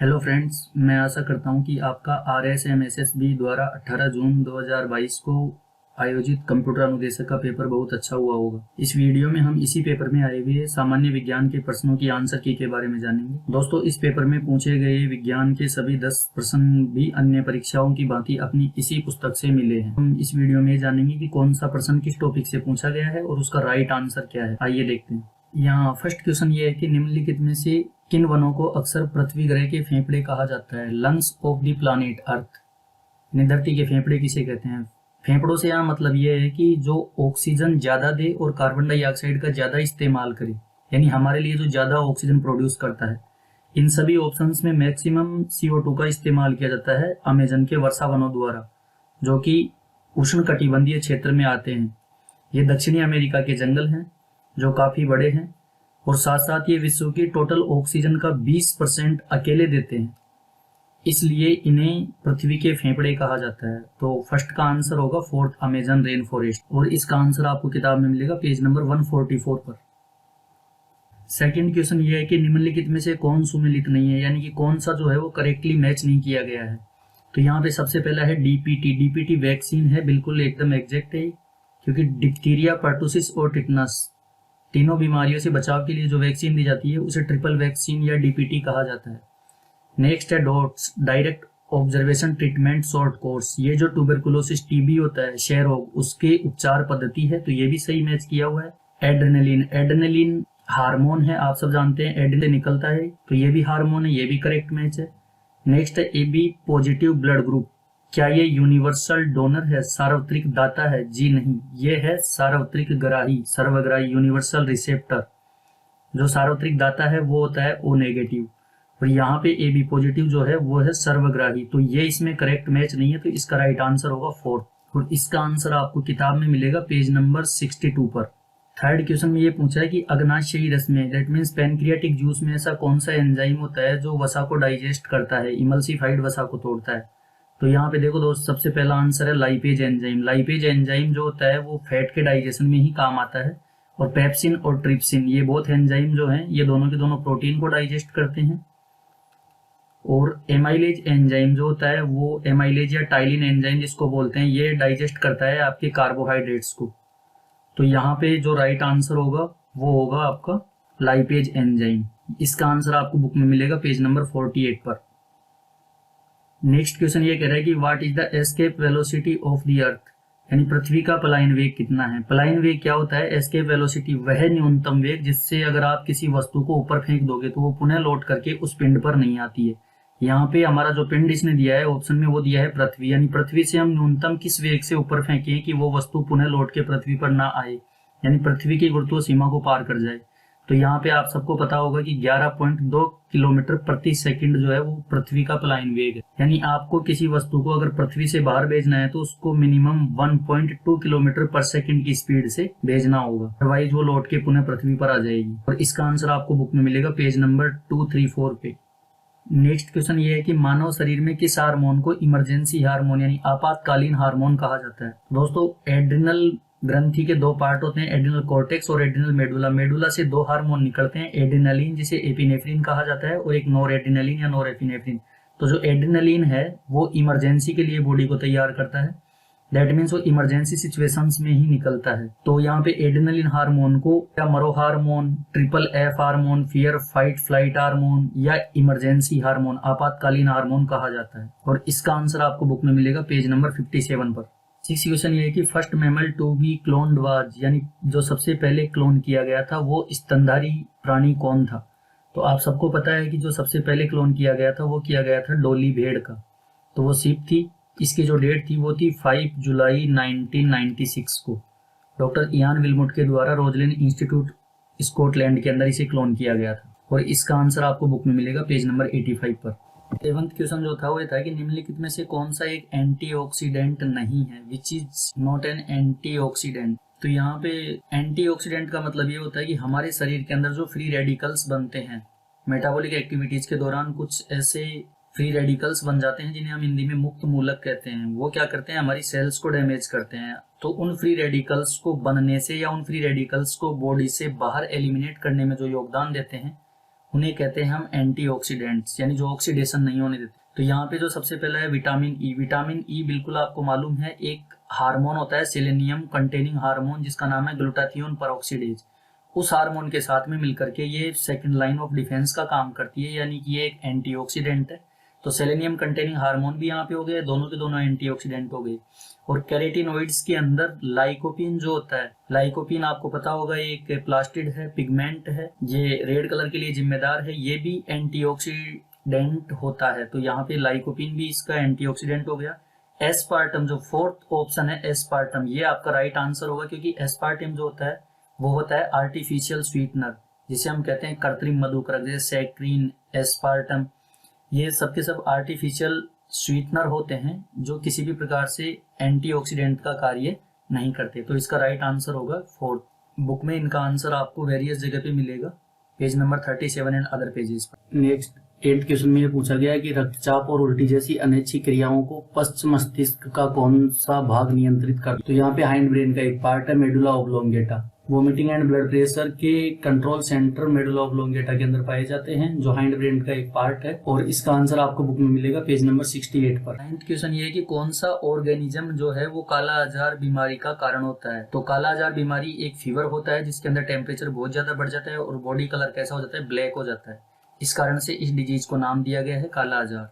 Hello friends, मैं आशा करता हूं कि आपका RSMSSB द्वारा 18 जून 2022 को आयोजित कंप्यूटर अनुदेशक का पेपर बहुत अच्छा हुआ होगा। इस वीडियो में हम इसी पेपर में आए हुए सामान्य विज्ञान के प्रश्नों की आंसर की के बारे में जानेंगे। दोस्तों, इस पेपर में पूछे गए विज्ञान के सभी 10 प्रश्न भी अन्य परीक्षाओं की भांति अपनी इसी पुस्तक से मिले हैं। हम इस वीडियो में जानेंगे कि कौन सा प्रश्न किस टॉपिक से पूछा गया है और उसका राइट आंसर क्या है। आइए देखते हैं। यहाँ फर्स्ट क्वेश्चन ये है कि निम्नलिखित में से किन वनों को अक्सर पृथ्वी ग्रह के फेफड़े कहा जाता है? Lungs of the planet earth. धरती के फेफड़े किसे कहते हैं? फेफड़ों से यहाँ मतलब ये है कि जो ऑक्सीजन ज्यादा दे और कार्बन डाइऑक्साइड का ज्यादा इस्तेमाल करे, यानी हमारे लिए जो ज्यादा ऑक्सीजन प्रोड्यूस करता है। इन सभी ऑप्शंस में मैक्सिमम CO2 का इस्तेमाल किया जाता है अमेजन के वर्षा वनों द्वारा, जो कि उष्ण कटिबंधीय क्षेत्र में आते हैं। ये दक्षिणी अमेरिका के जंगल हैं जो काफी बड़े हैं और साथ साथ ये विश्व की टोटल ऑक्सीजन का 20% अकेले देते हैं, इसलिए इन्हें पृथ्वी के फेफड़े कहा जाता है। तो फर्स्ट का आंसर होगा फोर्थ, अमेजन रेन फॉरेस्ट, और इसका आंसर आपको किताब में मिलेगा पेज नंबर 144 पर। सेकंड क्वेश्चन ये है कि निम्नलिखित में से कौन सुमेलित नहीं है, यानी कि कौन सा जो है वो करेक्टली मैच नहीं किया गया है। तो यहाँ पे सबसे पहला है DPT वैक्सीन है, बिल्कुल एकदम एग्जैक्ट है, क्योंकि डिप्थीरिया, पर्टुसिस और टिटनस तीनों बीमारियों से बचाव के लिए जो वैक्सीन दी जाती है उसे ट्रिपल वैक्सीन या DPT कहा जाता है। नेक्स्ट है dots, direct observation treatment short course. ये जो ट्यूबरकुलोसिस TB होता है, क्षय रोग, उसके उपचार पद्धति है, तो ये भी सही मैच किया हुआ है। एड्रेनलिन हार्मोन है, आप सब जानते हैं एड्रेनलिन निकलता है, तो ये भी हार्मोन है, ये भी करेक्ट मैच है। नेक्स्ट है AB पॉजिटिव ब्लड ग्रुप। क्या ये यूनिवर्सल डोनर है, सार्वत्रिक दाता है? जी नहीं, ये है सार्वत्रिक ग्राही, सर्वग्राही, यूनिवर्सल रिसेप्टर। जो सार्वत्रिक दाता है वो होता है O नेगेटिव, और यहाँ पे AB पॉजिटिव जो है वो है सर्वग्राही, तो ये इसमें करेक्ट मैच नहीं है, तो इसका राइट आंसर होगा फोर्थ, और इसका आंसर आपको किताब में मिलेगा पेज नंबर 62 पर। थर्ड क्वेश्चन में ये पूछा है कि अग्नाशयी रस में, दैट मीन्स पैनक्रियाटिक जूस में, ऐसा कौन सा एंजाइम होता है जो वसा को डाइजेस्ट करता है, इमल्सिफाइड वसा को तोड़ता है? तो यहाँ पे देखो दोस्त, सबसे पहला आंसर है लाइपेज एंजाइम। लाइपेज एंजाइम जो होता है वो फैट के डाइजेशन में ही काम आता है, और पेप्सिन और ट्रिप्सिन, ये बोथ एंजाइम जो हैं ये दोनों के दोनों प्रोटीन को डाइजेस्ट करते हैं। और एमाइलेज एंजाइम जो होता है वो एमाइलेज या टाइलिन एंजाइम जिसको बोलते हैं, ये डाइजेस्ट करता है आपके कार्बोहाइड्रेट्स को। तो यहाँ पे जो राइट आंसर होगा वो होगा आपका लाइपेज एंजाइम। इसका आंसर आपको बुक में मिलेगा पेज नंबर 48 पर। नेक्स्ट क्वेश्चन ये कह रहा है कि what is the escape velocity of the earth, यानी पृथ्वी का पलायन वेग कितना है? पलायन वेग क्या होता है? एस्केप वेलोसिटी वह न्यूनतम वेग जिससे अगर आप किसी वस्तु को ऊपर फेंक दोगे तो वो पुनः लौट करके उस पिंड पर नहीं आती है। यहाँ पे हमारा जो पिंड इसने दिया है ऑप्शन में वो दिया है पृथ्वी, यानी पृथ्वी से हम न्यूनतम किस वेग से ऊपर फेंकें कि वो वस्तु पुनः लौट के पृथ्वी पर ना आए, यानी पृथ्वी की गुरुत्व सीमा को पार कर जाए। तो यहाँ पे आप सबको पता होगा कि 11.2 किलोमीटर प्रति सेकंड जो है वो पृथ्वी का पलायन वेग है, यानी आपको किसी वस्तु को अगर पृथ्वी से बाहर भेजना है तो उसको मिनिमम 1.2 किलोमीटर पर सेकंड की स्पीड से भेजना होगा, अदरवाइज वो लौट के पुनः पृथ्वी पर आ जाएगी। और इसका आंसर आपको बुक में मिलेगा पेज नंबर 234 पे। नेक्स्ट क्वेश्चन ये है कि मानव शरीर में किस हार्मोन को इमरजेंसी हार्मोन यानी आपातकालीन हार्मोन कहा जाता है? दोस्तों, एड्रिनल ग्रंथि के दो पार्ट होते हैं, एड्रिनल कॉर्टेक्स और एड्रिनल मेडुला। मेडुला से दो हार्मोन निकलते हैं, एड्रिनलिन जिसे एपिनेफ्रिन कहा जाता है और एक नॉरएड्रिनलिन या नॉरएपिनेफ्रिन। तो जो एड्रिनलिन है वो इमरजेंसी के लिए बॉडी को तैयार करता है, दैट मीन्स वो इमरजेंसी सिचुएशंस में ही निकलता है। तो यहाँ पे एड्रिनलिन हार्मोन को या मरो hormone, triple F hormone, fear fight flight hormone या इमरजेंसी हार्मोन, आपातकालीन हार्मोन कहा जाता है, और इसका आंसर आपको बुक में मिलेगा पेज नंबर 57 पर। सिक्स क्वेश्चन ये है कि first mammal to be cloned was, यानी जो सबसे पहले क्लोन किया गया था वो स्तनधारी प्राणी कौन था? तो आप सबको पता है कि जो सबसे पहले क्लोन किया गया था वो किया गया था डोली भेड़ का, तो वो सीप थी। इसकी जो डेट थी वो थी 5 जुलाई 1996 को डॉक्टर इयान विलमुट के द्वारा रोजलिन इंस्टीट्यूट स्कॉटलैंड के अंदर इसे क्लोन किया गया था, और इसका आंसर आपको बुक में मिलेगा पेज नंबर 85 पर। सेवंथ क्वेश्चन जो था वो ये था कि निम्नलिखित में से कौन सा एक एंटीऑक्सीडेंट नहीं है, which is not an antioxidant. तो यहाँ पे एंटीऑक्सीडेंट का मतलब ये होता है कि हमारे शरीर के अंदर जो फ्री रेडिकल्स बनते हैं मेटाबॉलिक एक्टिविटीज के दौरान, कुछ ऐसे फ्री रेडिकल्स बन जाते हैं जिन्हें हम हिंदी में मुक्त मूलक कहते हैं। वो क्या करते हैं, हमारी सेल्स को डैमेज करते हैं। तो उन फ्री रेडिकल्स को बनने से या उन फ्री रेडिकल्स को बॉडी से बाहर एलिमिनेट करने में जो योगदान देते हैं उन्हें कहते हैं हम एंटीऑक्सीडेंट्स, यानी जो ऑक्सीडेशन नहीं होने देते। तो यहाँ पे जो सबसे पहला है विटामिन ई। विटामिन ई बिल्कुल आपको मालूम है एक हार्मोन होता है, सेलेनियम कंटेनिंग हार्मोन, जिसका नाम है ग्लूटाथियोन पेरोक्सीडेज। उस हार्मोन के साथ में मिलकर के ये सेकंड लाइन ऑफ डिफेंस का काम करती है, यानी कि ये एक एंटीऑक्सीडेंट है। तो सेलेनियम कंटेनिंग हार्मोन भी यहाँ पे हो गए, दोनों के दोनों एंटीऑक्सीडेंट हो गए। और कैरोटीनॉइड्स के अंदर लाइकोपीन जो होता है, लाइकोपीन आपको पता होगा एक प्लास्टिड है, पिगमेंट है, ये रेड कलर के लिए जिम्मेदार है, ये भी एंटीऑक्सीडेंट होता है। तो यहाँ पे लाइकोपीन भी इसका एंटीऑक्सीडेंट हो गया। एस्पार्टम जो फोर्थ ऑप्शन है एस्पार्टम, ये आपका राइट आंसर होगा, क्योंकि एस्पार्टम जो होता है वो होता है आर्टिफिशियल स्वीटनर, जिसे हम कहते हैं कृत्रिम मधुकरक, जैसे सैक्रीन, एस्पार्टम, ये सब के सब आर्टिफिशियल स्वीटनर होते हैं जो किसी भी प्रकार से एंटीऑक्सीडेंट का कार्य नहीं करते। तो इसका राइट आंसर होगा फोर्थ। बुक में इनका आंसर आपको वेरियस जगह पे मिलेगा, page number 37 and other pages पर। नेक्स्ट 8th क्वेश्चन में ये पूछा गया है कि रक्तचाप और उल्टी जैसी अनैच्छिक क्रियाओं को पश्च मस्तिष्क का कौन सा भाग नियंत्रित करता है। तो यहाँ पे हाइंड ब्रेन का एक पार्ट है medulla oblongata. Vomiting and blood pressure के कंट्रोल सेंटर मेडुला ऑब्लोंगेटा के अंदर पाए जाते हैं, जो हाइंड ब्रेन का एक पार्ट है। और इसका आंसर आपको बुक में मिलेगा पेज नंबर 68 पर। 9th क्वेश्चन ये है कि कौन सा ऑर्गेनिज्म जो है वो काला आजार बीमारी का कारण होता है। तो काला आजार बीमारी एक फीवर होता है जिसके अंदर टेम्परेचर बहुत ज्यादा बढ़ जाता है और बॉडी कलर कैसा हो जाता है, ब्लैक हो जाता है। इस कारण से इस डिजीज को नाम दिया गया है काला आजार।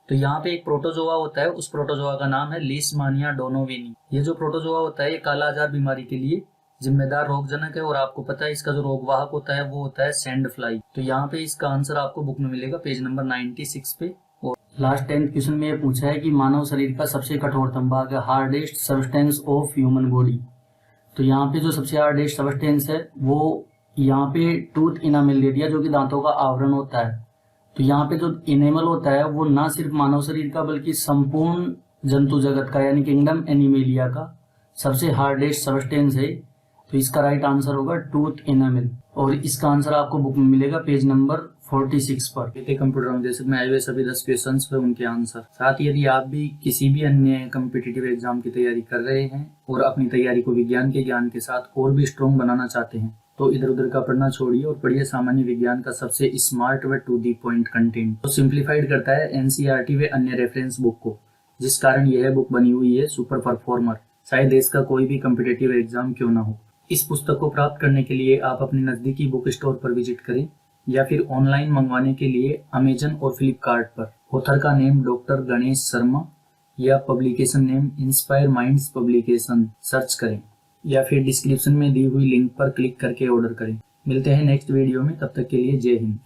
तो यहाँ पे एक प्रोटोजोआ होता है, उस प्रोटोजोआ का नाम है लीशमानिया डोनोविनी। ये जो प्रोटोजोआ होता है ये काला आजार बीमारी के लिए जिम्मेदार रोगजनक है, और आपको पता है इसका जो रोगवाहक होता है वो होता है सैंड फ्लाई। तो यहाँ पे इसका आंसर आपको बुक में मिलेगा पेज नंबर 96 पे। और लास्ट 10th क्वेश्चन में ये पूछा है कि मानव शरीर का सबसे कठोरतम भाग है hardest substance of human body. तो यहाँ पे जो सबसे हार्डेस्ट सब्सटेंस है वो यहाँ पे टूथ इनामेल दे दिया, जो कि दांतों का आवरण होता है। तो यहाँ पे जो इनेमल होता है वो ना सिर्फ मानव शरीर का बल्कि संपूर्ण जंतु जगत का, यानी किंगडम एनिमेलिया का सबसे हार्डेस्ट सब्सटेंस है। तो इसका राइट आंसर होगा टूथ इनामेल, और इसका आंसर आपको बुक में मिलेगा पेज नंबर 46 पर। कंप्यूटर अनुदेशक में आए हुए सभी 10 क्वेश्चन पर उनके आंसर। साथ ही यदि आप भी किसी भी अन्य कम्पिटिटिव एग्जाम की तैयारी कर रहे हैं और अपनी तैयारी को विज्ञान के ज्ञान के साथ और भी स्ट्रॉन्ग बनाना चाहते हैं, तो इधर उधर का पढ़ना छोड़िए और पढ़िए सामान्य विज्ञान का सबसे स्मार्ट व टू दी पॉइंट कंटेंट। तो सिंप्लीफाइड करता है एनसीईआरटी व अन्य रेफरेंस बुक को, जिस कारण यह बुक बनी हुई है सुपर परफॉर्मर, चाहे देश का कोई भी कम्पिटिटिव एग्जाम क्यों ना हो। इस पुस्तक को प्राप्त करने के लिए आप अपने नजदीकी बुक स्टोर पर विजिट करें, या फिर ऑनलाइन मंगवाने के लिए अमेजन और फ्लिपकार्ट पर ऑथर का नेम डॉक्टर गणेश शर्मा या publication name inspire minds publication search करें, या फिर डिस्क्रिप्शन में दी हुई लिंक पर क्लिक करके ऑर्डर करें। मिलते हैं नेक्स्ट वीडियो में, तब तक के लिए जय हिंद।